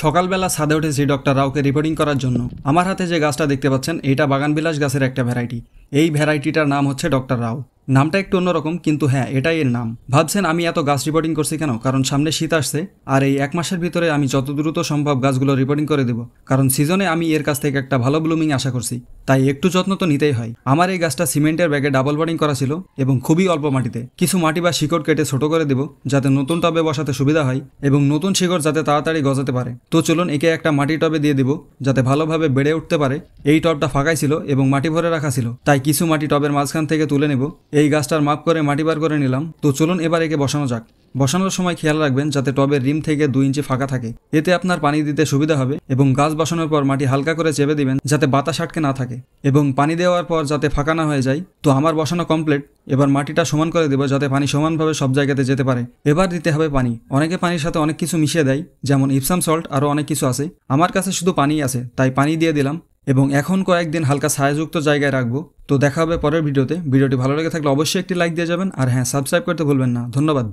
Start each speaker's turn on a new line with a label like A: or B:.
A: সকালবেলা ছাদে উঠেছি ডক্টর রাওকে রিপোর্টিং করার জন্য। আমার হাতে যে গাছটা দেখতে পাচ্ছেন এটা বাগানবিলাস গাছের একটা ভ্যারাইটি। এই ভ্যারাইটিটার নাম হচ্ছে ডক্টর রাও। নামটা একটু অন্যরকম, কিন্তু হ্যাঁ এটাই এর নাম। ভাবছেন আমি এত গাছ রিপোর্টিং করছি কেন? কারণ সামনে শীত আসছে আর এই 1 মাসের ভিতরে আমি যত দ্রুত সম্ভব গাছগুলো রিপোর্টিং করে দেব, কারণ সিজনে আমি এর কাছ থেকে একটা ভালো ব্লুমিং আশা করছি। তাই একটু যত্ন তো নিতেই হয়। আমার এই গাছটা সিমেন্টের ব্যাগে ডাবল বোর্ডিং করা ছিল এবং খুবই অল্প মাটিতে। কিছু মাটি বা শিকড় কেটে ছোট করে দেব যাতে নতুন টবে বসাতে সুবিধা হয় এবং নতুন শিকড় যাতে তাড়াতাড়ি গজাতে পারে। তো চলুন একে একটা মাটি টবে দিয়ে দিব যাতে ভালোভাবে বেড়ে উঠতে পারে। এই টবটা ফাঁকাই ছিল এবং মাটি ভরে রাখা ছিল, তাই কিছু মাটি টবের মাঝখান থেকে তুলে নেব। এই গাছটার মাপ করে মাটি বার করে নিলাম। তো চলুন এবার একে বসানো যাক। বসানোর সময় খেয়াল রাখবেন যাতে টবের রিম থেকে 2 ইঞ্চি ফাঁকা থাকে, এতে আপনার পানি দিতে সুবিধা হবে। এবং গাছ বসানোর পর মাটি হালকা করে চেপে দিবেন যাতে বাতাস আটকে না থাকে এবং পানি দেওয়ার পর যাতে ফাঁকা না হয়ে যায়। তো আমার বসানো কমপ্লিট। এবার মাটিটা সমান করে দেবো যাতে পানি সমানভাবে সব জায়গাতে যেতে পারে। এবার দিতে হবে পানি। অনেকে পানির সাথে অনেক কিছু মিশিয়ে দেয়, যেমন ইপসাম সল্ট, আরও অনেক কিছু আছে। আমার কাছে শুধু পানি আছে, তাই পানি দিয়ে দিলাম এবং এখন কয়েকদিন হালকা ছায়াযুক্ত জায়গায় রাখবো। তো দেখা হবে পরের ভিডিওতে। ভিডিওটি ভালো লেগে থাকলে অবশ্যই একটি লাইক দিয়ে যাবেন, আর হ্যাঁ, সাবস্ক্রাইব করতে ভুলবেন না। ধন্যবাদ।